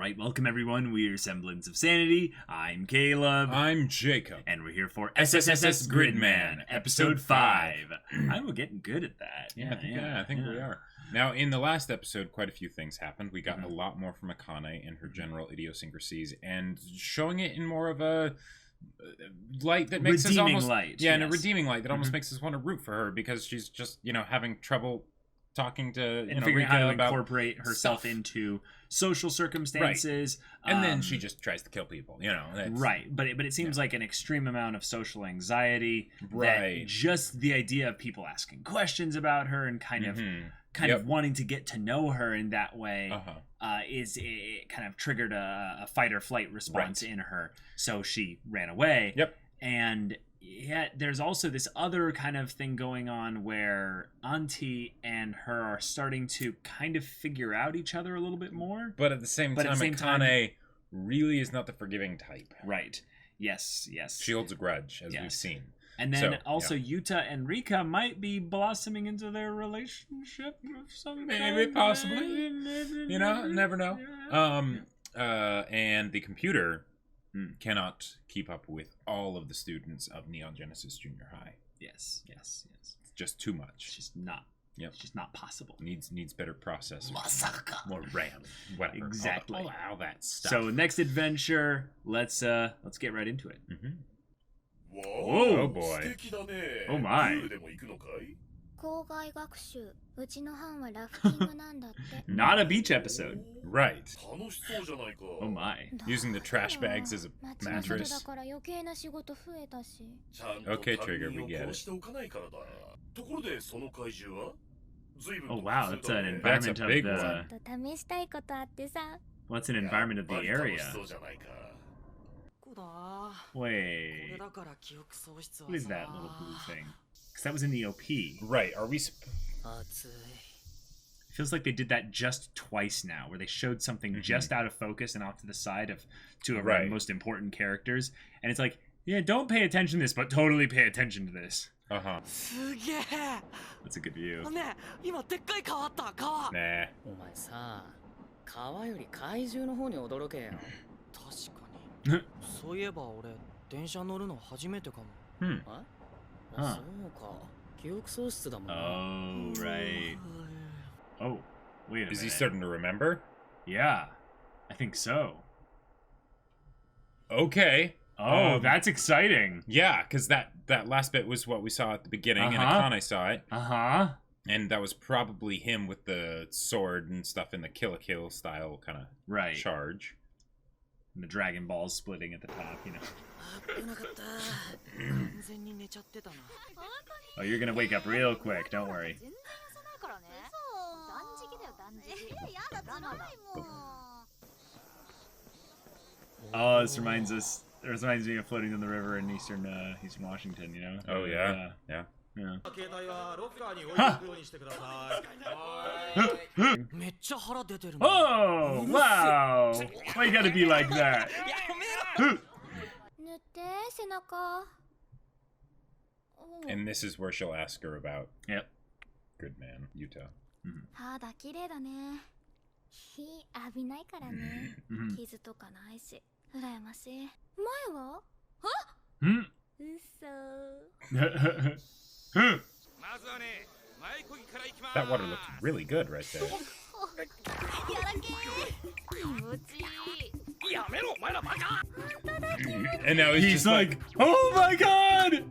Alright, welcome everyone. We're Semblance of Sanity. I'm Caleb. I'm Jacob. And we're here for SSSS Gridman, Episode 5. I'm getting good at that. I think we are. Now, in the last episode, quite a few things happened. We got a lot more from Akane and her general idiosyncrasies, and showing it in more of a light that makes us almost... light. Yeah, in a redeeming light that almost makes us want to root for her, because she's just, having trouble talking to and figuring Rika out how to about incorporate herself into social circumstances, right. And then she just tries to kill people. Right, but it seems like an extreme amount of social anxiety. Right, that just the idea of people asking questions about her and kind of wanting to get to know her in that way it kind of triggered a fight or flight response in her. So she ran away. Yep, and. Yeah, there's also this other kind of thing going on where Auntie and her are starting to kind of figure out each other a little bit more. But at the same time, Akane really is not the forgiving type. Right. Yes. She holds a grudge, as we've seen. And then Yuta and Rika might be blossoming into their relationship of some kind. Maybe, possibly. Never know. And the computer... cannot keep up with all of the students of Neon Genesis Junior High. Yes. It's just too much. It's just not. Yep. It's just not possible. Needs better processors. Masaka. More RAM. Whatever. Exactly. All that stuff. So next adventure, let's get right into it. Whoa. Oh boy. Oh my. Not a beach episode. Right. Oh my. Using the trash bags as a mattress. Okay, Trigger, we get it. Oh wow, that's an environment of big the... What's an environment of the area? Wait. What is that little blue thing? Because that was in the OP. Right, are we... It feels like they did that just twice now, where they showed something just out of focus and off to the side of two of our most important characters. And it's like, yeah, don't pay attention to this, but totally pay attention to this. That's a good view. Nah. Oh, right. Oh, wait a minute. Is he starting to remember? Yeah, I think so. Okay. Oh, that's exciting. Yeah, because that last bit was what we saw at the beginning, and Akane saw it. And that was probably him with the sword and stuff in the Kill la Kill style kind of charge. And the Dragon Balls splitting at the top, Oh, you're gonna wake up real quick, don't worry. Oh, this reminds me of floating in the river in Eastern Washington, Oh, yeah. Huh. Oh, wow. Why you gotta be like that? And this is where she'll ask her about Gridman, Yuta. That water looked really good right there. And now he's just like, oh my god!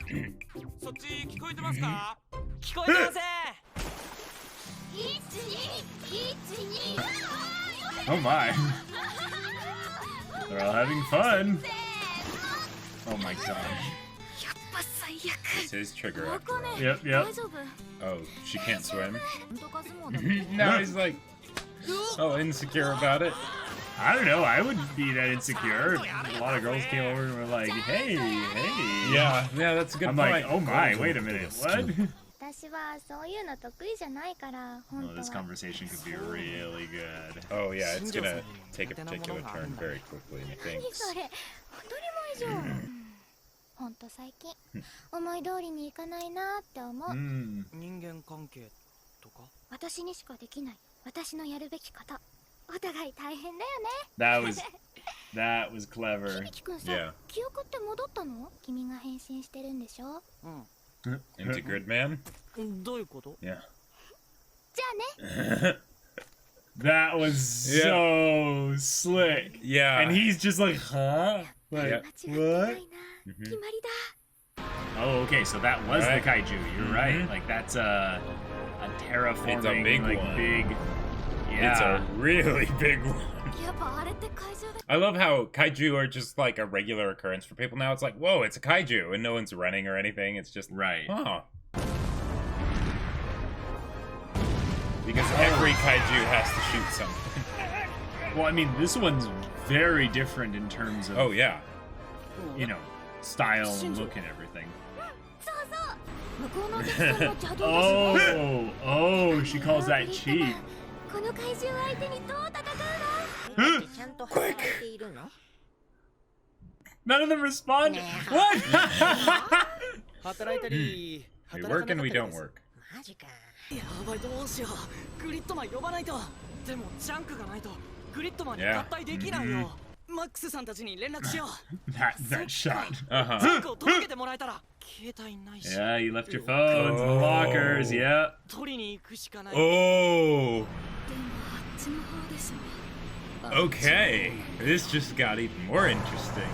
Oh my. They're all having fun. Oh my gosh. It's his trigger after all. Yep. Oh, she can't swim? Now he's like, insecure about it. I don't know, I wouldn't be that insecure. A lot of girls came over and were like, hey. Yeah, that's a good point. I'm like, oh my, wait a minute, what? Oh, this conversation could be really good. Oh yeah, it's gonna take a particular turn very quickly, methinks. That was clever. Yeah. Into Gridman? Yeah. That was so slick. Yeah. And he's just like, huh? Like, what? Oh, okay, so that was the kaiju. You're right. Like, that's a terraforming, it's a big like, one. big... Yeah. It's a really big one. I love how kaiju are just like a regular occurrence for people now. It's like, whoa, it's a kaiju, and no one's running or anything. It's just, right. Oh. Because every kaiju has to shoot something. Well, I mean, this one's very different in terms of... Oh, yeah. You know, style and look and everything. Oh, she calls that cheap. Quick! None of them respond? What? We work and we don't work. Yeah. That shot. Uh-huh. Yeah, you left your phones in the lockers, yeah. Oh! Okay, this just got even more interesting.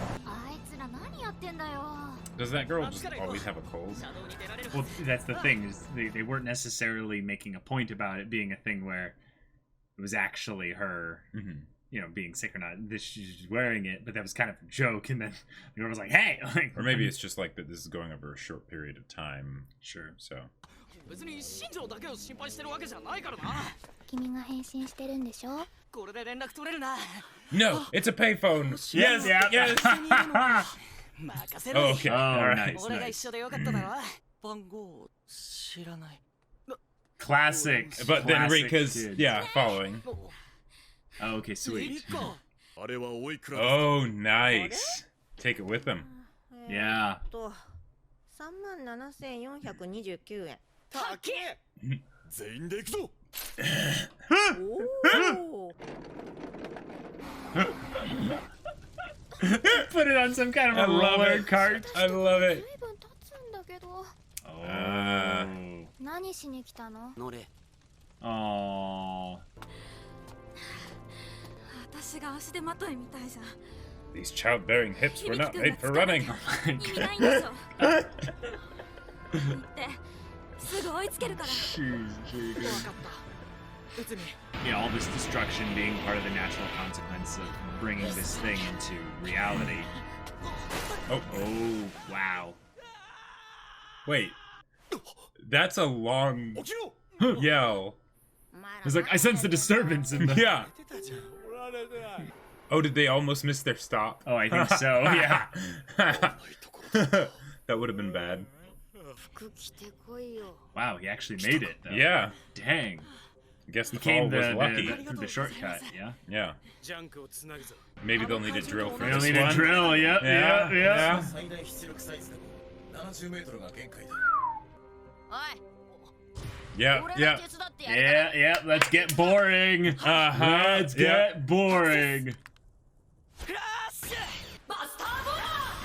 Does that girl just always have a cold? Well, that's the thing, is they weren't necessarily making a point about it being a thing where it was actually her, you know, being sick or not. She's wearing it, but that was kind of a joke, and then the girl was like, hey! Like, or maybe it's just like that this is going over a short period of time. Sure. So. No, it's a payphone. Yes, yes. Oh, okay. Oh, nice. Classic. But then classic Rika's, kid. yeah, following. Oh, okay, sweet. Oh, nice. Take it with him. Yeah. 37,429円。全員で行くぞ。Put it on some kind of a roller cart. I love it. Oh. 何しに来たの？ Oh. 私が足手まといみたいじゃん。 These childbearing hips were not made for running. 意味ないんでしょ。すぐ追いつけるから。Yeah, all this destruction being part of the natural consequence of bringing this thing into reality. Oh, wow. Wait. That's a long yell. It's like, I sense the disturbance in the... Yeah. Oh, did they almost miss their stop? Oh, I think so, yeah. That would have been bad. Wow, he actually made it, though. Yeah. Dang. I guess the He came fall was lucky. the shortcut, yeah? Yeah. Maybe they'll need a drill for They'll this need one. a drill, yep, Yeah, yeah. Yeah, yeah. Yeah, let's get boring. Let's get boring.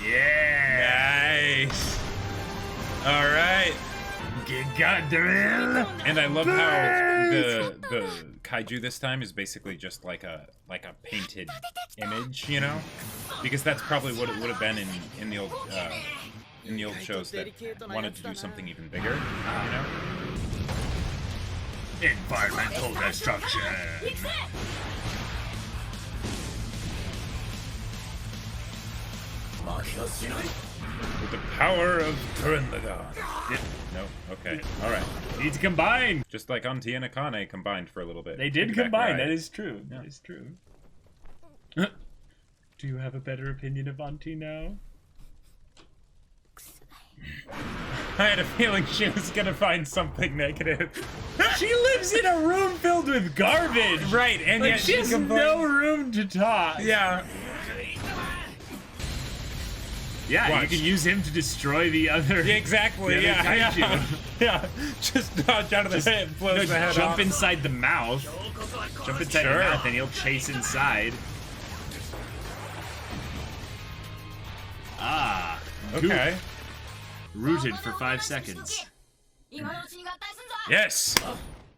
Yeah. Nice. All right. Got drill. And I love how the kaiju this time is basically just like a painted image, you know, because that's probably what it would have been in the old shows that wanted to do something even bigger, you know. Environmental destruction. With the power of Turindagon. No, okay, all right. Need to combine. Just like Auntie and Akane combined for a little bit. They did Piggyback combine. ride. That is true. That is true. Do you have a better opinion of Auntie now? I had a feeling she was gonna find something negative. She lives in a room filled with garbage. Right, and Like, yet she has complains. no room to talk. Yeah. Yeah, Watch. you can use him to destroy the other. Yeah, exactly. the other Yeah. kaiju. Yeah. Just dodge out of the head, blows the head Jump off. inside the mouth. Jump inside Sure. the mouth, and he'll chase inside. Ah. Okay. Goop. Rooted for 5 seconds. Yes.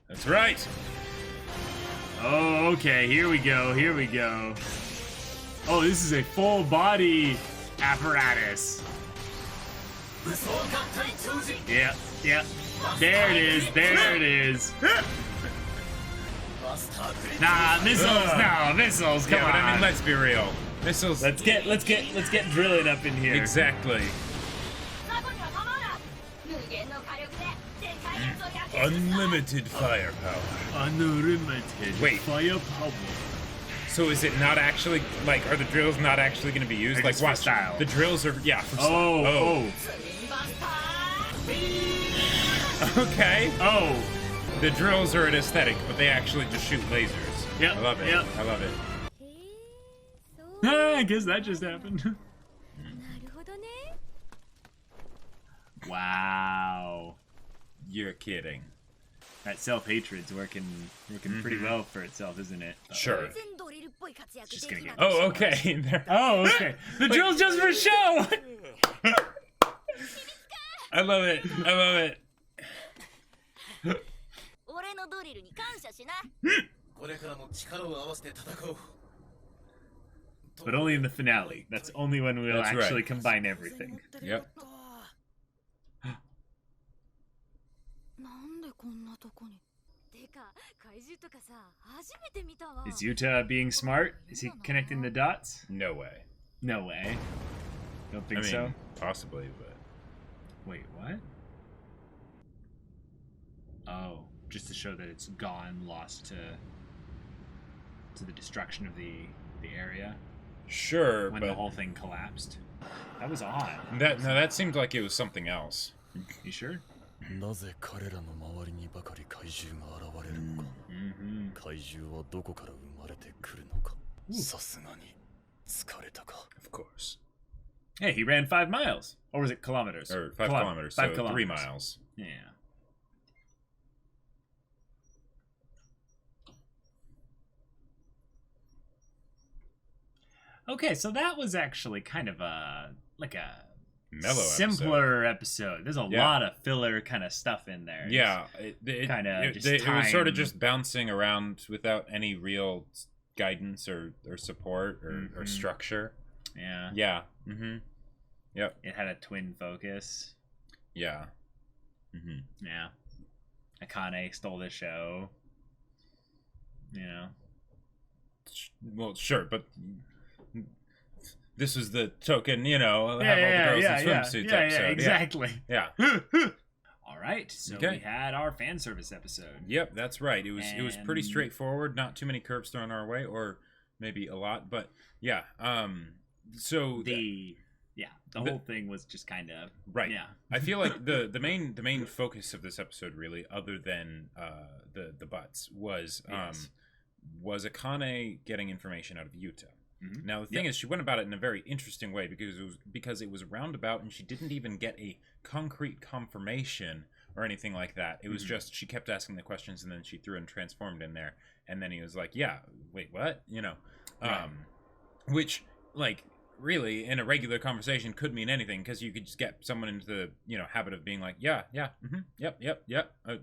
That's right. Oh, okay. Here we go. Here we go. Oh, this is a full body apparatus. Yeah, yeah. There it is. There it is. Nah, missiles. No, missiles. Come Yeah, on. but I mean, let's be real. Missiles. Let's get drilling up in here. Exactly. Unlimited firepower. Unlimited. Wait. Firepower. So is it not actually, like, are the drills not actually going to be used? They're Like, just for watch, style. the drills are, yeah, for Oh, Okay. oh. The drills are an aesthetic, but they actually just shoot lasers. Yep, I love it. yep. I love it. I guess that just happened. Wow. You're kidding. That self-hatred's working pretty well for itself, isn't it? Sure. Just gonna get Oh, okay. There- Oh, okay. The drill's just for show! I love it. I love it. But only in the finale. That's only when we'll That's right. actually combine everything. Yep. Is Yuta being smart? Is he connecting the dots? No way. No way. Don't I think mean, so? possibly, but... Wait, what? Oh, just to show that it's gone, lost to the destruction of the area Sure, when but... the whole thing collapsed. That was odd. that seemed like it was something else. You sure? なぜ彼らの周りにばかり怪獣が現れるのか、 Mm-hmm. 怪獣はどこから生まれてくるのか、さすがに疲れたか。 Of course. Hey, he ran 5 miles. Or was it kilometers? Or 5 kilometers, 5 so 3 kilometers. miles. Yeah. Okay, so that was actually kind of a Mellow simpler episode. There's a Yeah. lot of filler kind of stuff in there. Yeah, it was sort of time. just bouncing around without any real guidance or support or Mhm. structure. Yeah. Yeah. Mm-hmm. Yep. It had a twin focus. Yeah. Mm-hmm. Yeah. Akane stole the show. You know. Well, sure, but this was the token, have all the girls in swimsuits episode. exactly. Yeah. All right, so Okay. we had our fan service episode. Yep, that's right. It was pretty And- straightforward. Not too many curves thrown our way, or maybe a lot, but yeah. So The whole thing was just kind of right. Yeah. I feel like the main focus of this episode, really, other than the butts, was Yes. was Akane getting information out of Yuta. Mhm. Now the thing is, she went about it in a very interesting way because it was roundabout, and she didn't even get a concrete confirmation or anything like that. It was just she kept asking the questions, and then she threw and transformed in there, and then he was like, "Yeah, wait, what?" Right. Which like really in a regular conversation could mean anything, because you could just get someone into the habit of being like, "Yeah, mm-hmm, yep,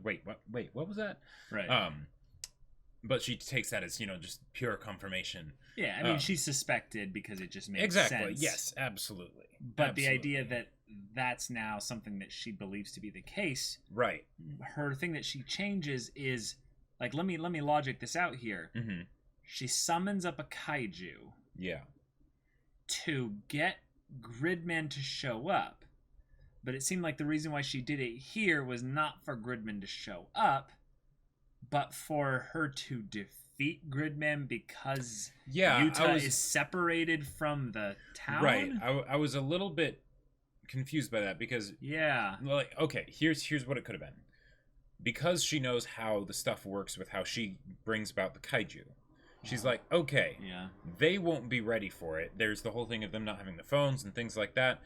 wait, what was that?" Right. But she takes that as just pure confirmation. Yeah, I mean, she suspected because it just makes Exactly. sense. Yes, absolutely. But the idea Absolutely. that that's now something that she believes to be the case, Right. her thing that she changes is like, let me logic this out here. Mm-hmm. She summons up a kaiju Yeah. to get Gridman to show up, but it seemed like the reason why she did it here was not for Gridman to show up, but for her to defeat Gridman because Yuta is separated from the town. Right. I was a little bit confused by that because okay, here's what it could have been. Because she knows how the stuff works with how she brings about the kaiju. She's like, okay, yeah, they won't be ready for it. There's the whole thing of them not having the phones and things like that.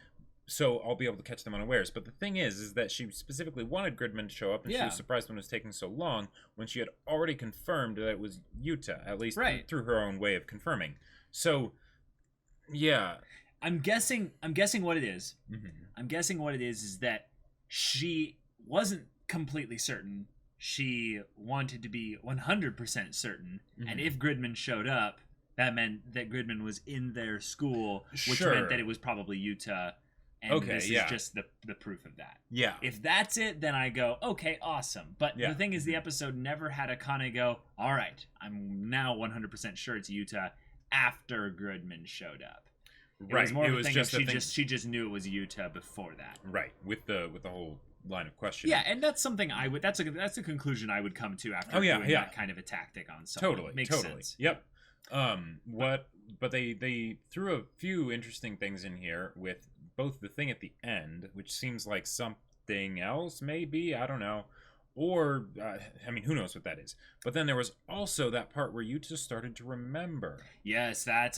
So I'll be able to catch them unawares. But the thing is that she specifically wanted Gridman to show up, and she was surprised when it was taking so long, when she had already confirmed that it was Yuta, at least through her own way of confirming. So, yeah. I'm guessing what it is. Mm-hmm. I'm guessing what it is that she wasn't completely certain. She wanted to be 100% certain. Mm-hmm. And if Gridman showed up, that meant that Gridman was in their school, which Sure. meant that it was probably Yuta. And this is just the proof of that. Yeah. If that's it, then I go, okay, awesome. But the thing is, the episode never had Akane go, all right, I'm now 100% sure it's Yuta after Gridman showed up. It was more of a thing of she just knew it was Yuta before that. Right. With the whole line of questioning. Yeah, and that's something I would that's a conclusion I would come to after doing that kind of a tactic on someone. Totally. Makes sense. Yep. But they threw a few interesting things in here with both the thing at the end, which seems like something else, maybe, I don't know, or I mean, who knows what that is. But then there was also that part where you just started to remember. Yes, that's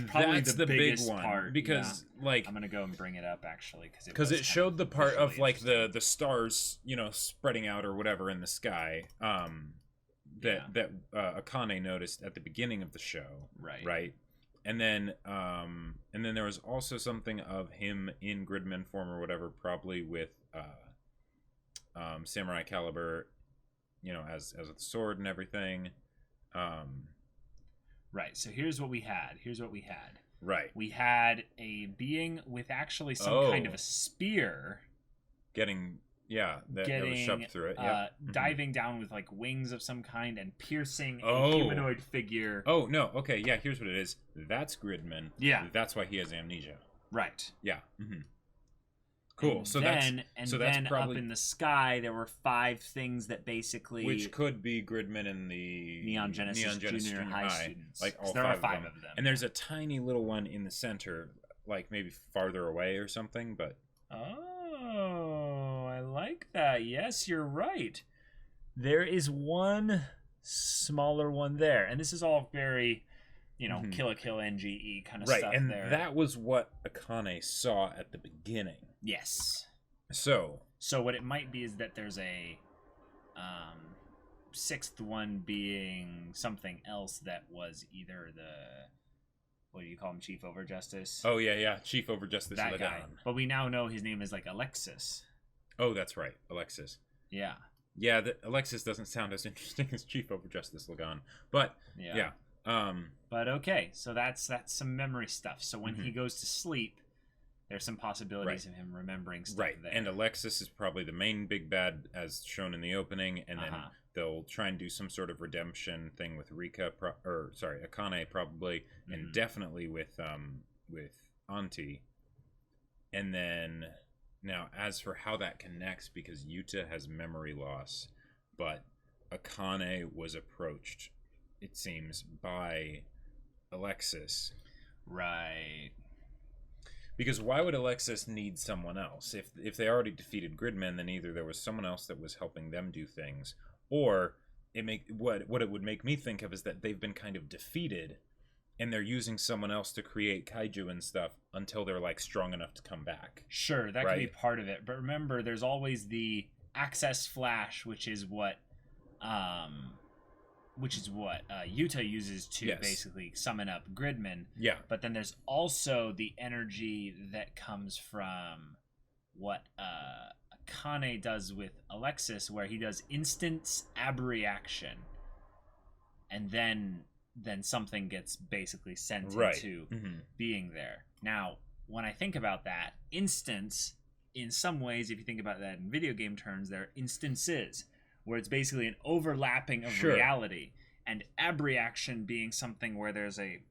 probably the biggest big one part, because like I'm gonna go and bring it up actually because it showed the part of like the stars, you know, spreading out or whatever in the sky. That Akane noticed at the beginning of the show, right? And then there was also something of him in Gridman form or whatever, probably with Samurai Caliber, you know, as a sword and everything. Right. So here's what we had. Right. We had a being with actually some kind of a spear. That was shoved through it. Diving down with like wings of some kind and piercing a humanoid figure. Oh, no. Okay, yeah, here's what it is. That's Gridman. Yeah. That's why he has amnesia. Right. Yeah. Mm-hmm. Cool. And so then, that's probably... up in the sky, there were 5 things that basically... Which could be Gridman and the... Neon Genesis Junior High students. Like all there 5 are 5 of them. And there's a tiny little one in the center, like maybe farther away or something, but... Oh, I like that. Yes, you're right. There is one smaller one there. And this is all very, you know, Kill la Kill NGE kind of stuff there. Right, and that was what Akane saw at the beginning. Yes. So what it might be is that there's a 6th one being something else that was either the... What do you call him? Chief Over Justice? Oh, yeah. Chief Over Justice. That guy. But we now know his name is like Alexis. Oh, that's right. Alexis. Yeah. Yeah, Alexis doesn't sound as interesting as Chief Over Justice Lagan. But, yeah. But okay, so that's some memory stuff. So when he goes to sleep, there's some possibilities of him remembering stuff there. And Alexis is probably the main big bad as shown in the opening, and then they'll try and do some sort of redemption thing with Akane probably, and definitely with Auntie. And then now as for how that connects, because Yuta has memory loss, but Akane was approached, it seems, by Alexis. Right. Because why would Alexis need someone else? If they already defeated Gridman, then either there was someone else that was helping them do things, or what it would make me think of is that they've been kind of defeated, and they're using someone else to create kaiju and stuff until they're like strong enough to come back. Sure, that could be part of it. But remember, there's always the access flash, which is what Yuta uses to basically summon up Gridman. Yeah. But then there's also the energy that comes from what Akane does with Alexis, where he does instant abreaction, and then something gets basically sent into being there. Now, when I think about that, instance, in some ways, if you think about that in video game terms, there are instances, where it's basically an overlapping of reality, and abreaction being something where there's an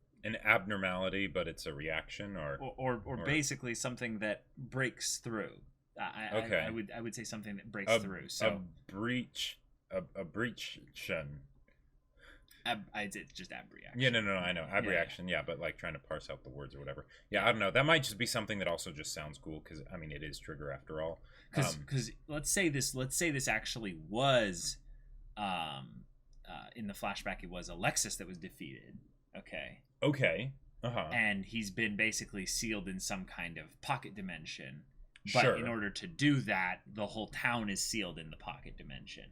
abnormality, but it's a reaction, or basically something that breaks through. I would say something that breaks through. So a breach-tion. I did just abreaction. Yeah, no, I know abreaction. Yeah, but like trying to parse out the words or whatever. Yeah, I don't know. That might just be something that also just sounds cool because I mean it is trigger after all. Because let's say this actually was in the flashback it was Alexis that was defeated. Okay. And he's been basically sealed in some kind of pocket dimension. But in order to do that, the whole town is sealed in the pocket dimension.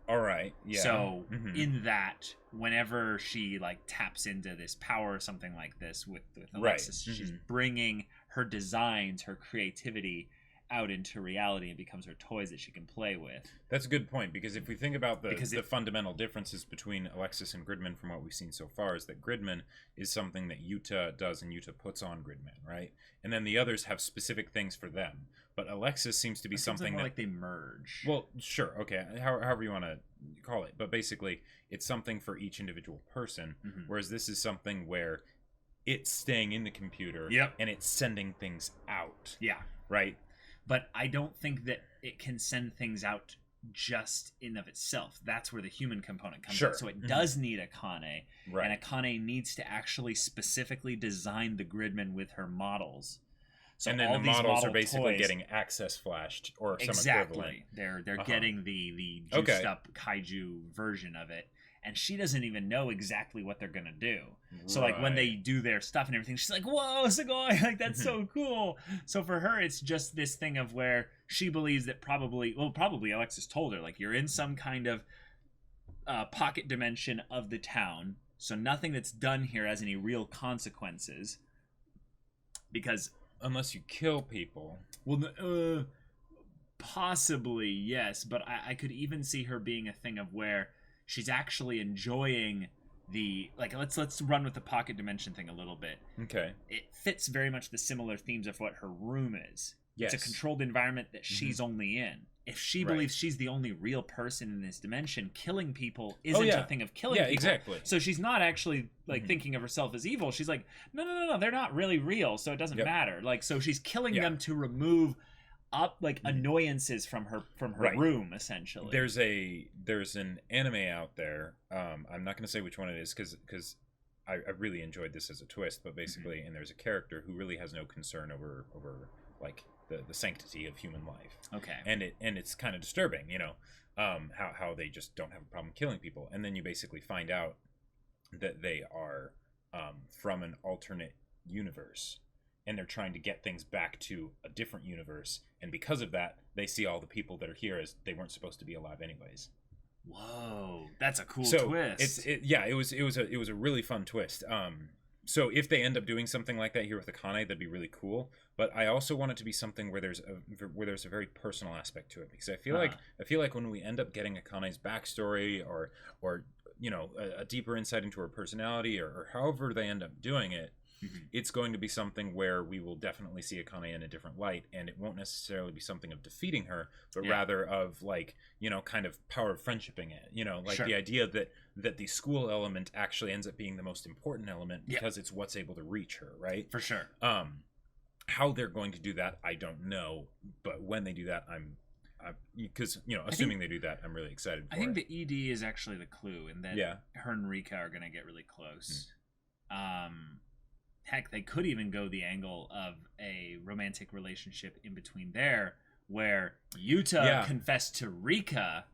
All right. Yeah. So in that, whenever she like taps into this power or something like this with Alexis, she's bringing her designs, her creativity out into reality and becomes her toys that she can play with. That's a good point, because if we think about the fundamental differences between Alexis and Gridman from what we've seen so far, is that Gridman is something that Yuta does and Yuta puts on Gridman, right? And then the others have specific things for them. But Alexis seems to be something like they merge. Well, sure, okay, however you want to call it. But basically, it's something for each individual person, whereas this is something where it's staying in the computer and it's sending things out. Yeah. Right? But I don't think that it can send things out just in of itself. That's where the human component comes in. So it does need Akane, and Akane needs to actually specifically design the Gridman with her models. So and then all the these models are basically toys, getting access flashed or some equivalent. They're getting the juiced up kaiju version of it. And she doesn't even know exactly what they're going to do. So, like, when they do their stuff and everything, she's like, whoa, Sugoi, like, that's so cool. So, for her, it's just this thing of where she believes that probably Alexis told her, like, you're in some kind of pocket dimension of the town. So, nothing that's done here has any real consequences. Because... Unless you kill people. Well, possibly, yes. But I could even see her being a thing of where... she's actually enjoying the like. Let's run with the pocket dimension thing a little bit. Okay. It fits very much the similar themes of what her room is. Yes. It's a controlled environment that she's only in. If she believes she's the only real person in this dimension, killing people isn't a thing of killing people. Yeah, exactly. So she's not actually like thinking of herself as evil. She's like, no, they're not really real, so it doesn't matter. Like, so she's killing them to remove up like annoyances from her room, essentially. There's an anime out there. I'm not going to say which one it is because I really enjoyed this as a twist, but basically, and there's a character who really has no concern over like the sanctity of human life. Okay. And it's kind of disturbing, you know, how they just don't have a problem killing people, and then you basically find out that they are from an alternate universe. And they're trying to get things back to a different universe, and because of that, they see all the people that are here as they weren't supposed to be alive anyways. Whoa, that's a cool twist. It was a really fun twist. So if they end up doing something like that here with Akane, that'd be really cool. But I also want it to be something where there's a very personal aspect to it, because I feel like when we end up getting Akane's backstory or you know a deeper insight into her personality or however they end up doing it. It's going to be something where we will definitely see Akane in a different light, and it won't necessarily be something of defeating her, but rather of like, you know, kind of power of friendshiping it, you know, like the idea that the school element actually ends up being the most important element because it's what's able to reach her, right? For sure. How they're going to do that, I don't know, but when they do that, because, you know, assuming they do that, I'm really excited for it. I think the ED is actually the clue, and that her and Rika are going to get really close. Heck, they could even go the angle of a romantic relationship in between there, where Yuta confessed to Rika.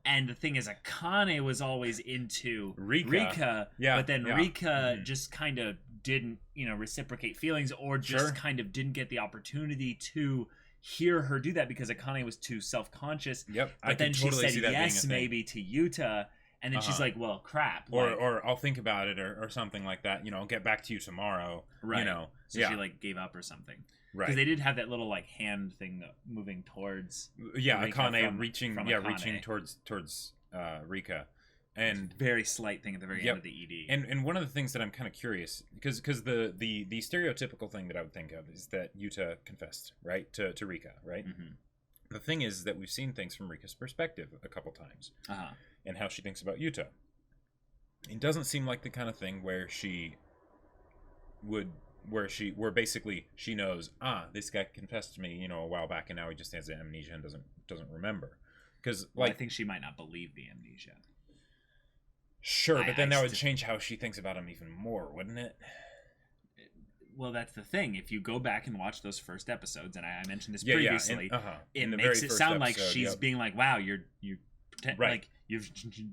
And the thing is, Akane was always into Rika, but then Rika just kind of didn't, you know, reciprocate feelings, or just kind of didn't get the opportunity to hear her do that because Akane was too self-conscious. But then she said yes, maybe, to Yuta. And then she's like, well, crap. Or I'll think about it or something like that. You know, I'll get back to you tomorrow. Right. You know. So she, like, gave up or something. Right. Because they did have that little, like, hand thing moving towards... Yeah, Akane reaching towards Rika. And very slight thing at the very end of the ED. And one of the things that I'm kind of curious... Because the stereotypical thing that I would think of is that Yuta confessed, right? To Rika, right? The thing is that we've seen things from Rika's perspective a couple times. And how she thinks about Yuta. It doesn't seem like the kind of thing where basically she knows, this guy confessed to me, you know, a while back, and now he just has amnesia and doesn't remember. Because I think she might not believe the amnesia. Sure, but then that would change how she thinks about him even more, wouldn't it? Well, that's the thing. If you go back and watch those first episodes, and I mentioned this previously, it makes it sound like she's being like, "Wow, you're Right. Like, you've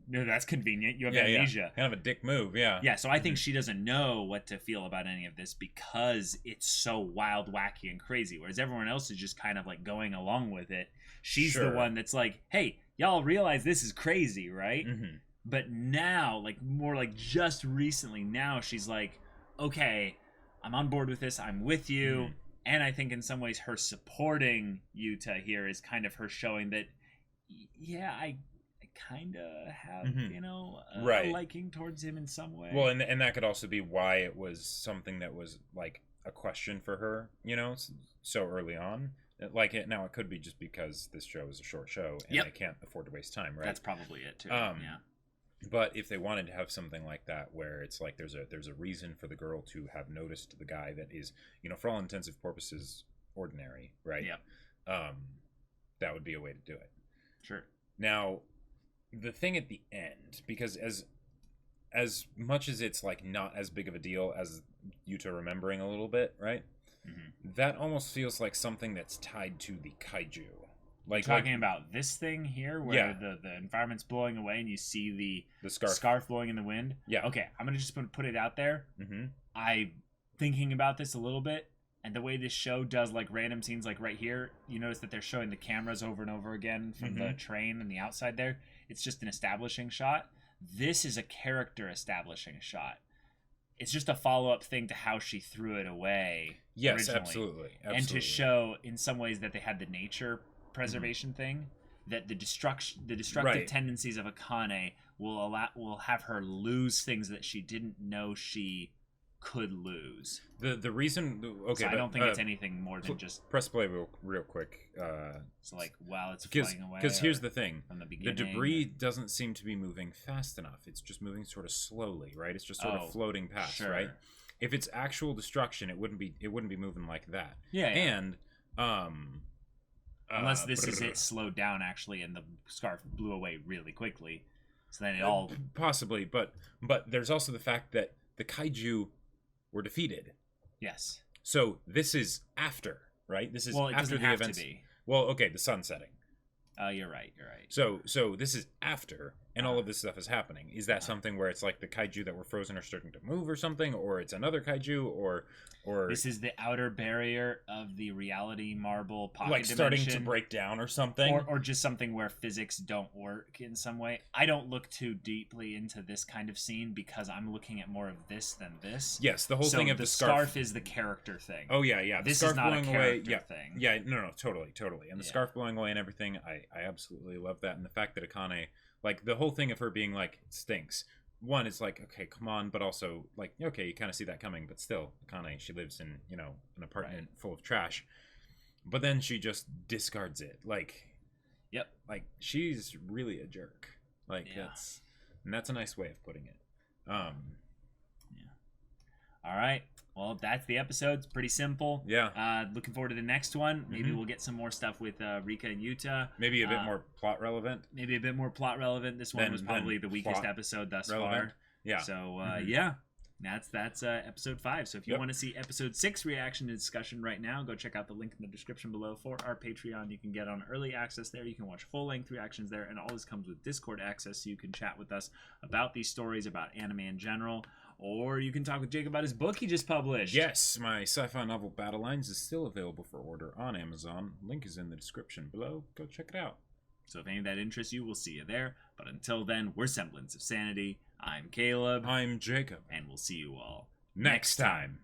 no, that's convenient. You have amnesia. Kind of a dick move, yeah. Yeah, so I think she doesn't know what to feel about any of this because it's so wild, wacky, and crazy. Whereas everyone else is just kind of like going along with it. She's the one that's like, hey, y'all realize this is crazy, right? Mm-hmm. But now, like, more like just recently, now she's like, okay, I'm on board with this. I'm with you. Mm-hmm. And I think in some ways her supporting Yuta here is kind of her showing that, yeah, I kind of have, you know, a liking towards him in some way. Well, and that could also be why it was something that was, like, a question for her, you know, so early on. Like, now it could be just because this show is a short show and they can't afford to waste time, right? That's probably it, too, yeah. But if they wanted to have something like that where it's like there's a reason for the girl to have noticed the guy that is, you know, for all intensive purposes, ordinary, right? Yeah. That would be a way to do it. Sure. Now, the thing at the end, because as much as it's like not as big of a deal as Yuta remembering a little bit, right? Mm-hmm. That almost feels like something that's tied to the kaiju. Like talking about this thing here where the environment's blowing away and you see the scarf blowing in the wind. Yeah. Okay, I'm going to just put it out there. Mm-hmm. I'm thinking about this a little bit, and the way this show does like random scenes like right here, you notice that they're showing the cameras over and over again from the train and the outside there. It's just an establishing shot. This is a character establishing shot. It's just a follow-up thing to how she threw it away. Yes, originally. Absolutely. And to show in some ways that they had the nature preservation thing, that the destructive tendencies of Akane will have her lose things that she didn't know she could lose. The reason, okay, so I don't think it's anything more than just press play real quick. So like while it's flying away. Because here's the thing: from the beginning, the debris doesn't seem to be moving fast enough. It's just moving sort of slowly, right? It's just sort of floating past, right? If it's actual destruction, it wouldn't be moving like that. Yeah. And unless this is it slowed down actually, and the scarf blew away really quickly, so then it all possibly. But there's also the fact that the kaiju were defeated. Yes. So this is after, right? This is after the events. Well, okay, the sun setting. You're right. So this is after, and all of this stuff is happening. Is that something where it's like the kaiju that were frozen are starting to move or something, or it's another kaiju, or this is the outer barrier of the reality marble pocket like starting to break down or something, or just something where physics don't work in some way? I don't look too deeply into this kind of scene because I'm looking at more of this than this. Yes, the whole thing of the scarf is the character thing. Oh yeah. This is not a character thing. Yeah, no, totally. And the scarf blowing away and everything, I absolutely love that. And the fact that Akane, like the whole thing of her being like, it stinks. One, it's like, okay, come on, but also like, okay, you kind of see that coming, but still, Akane, she lives in, you know, an apartment full of trash. But then she just discards it. Like, yep. Like, she's really a jerk. Like, that's a nice way of putting it. Yeah. All right. Well, that's the episode. It's pretty simple. Yeah. Looking forward to the next one. Maybe we'll get some more stuff with Rika and Yuta. Maybe a bit more plot relevant. This one was probably the weakest episode thus far. Yeah. So, that's episode 5. So if you want to see episode 6 reaction and discussion right now, go check out the link in the description below for our Patreon. You can get on early access there. You can watch full-length reactions there. And all this comes with Discord access, so you can chat with us about these stories, about anime in general. Or you can talk with Jake about his book he just published. Yes, my sci-fi novel Battle Lines is still available for order on Amazon. Link is in the description below. Go check it out. So if any of that interests you, we'll see you there. But until then, we're Semblance of Sanity. I'm Caleb. I'm Jacob. And we'll see you all next time.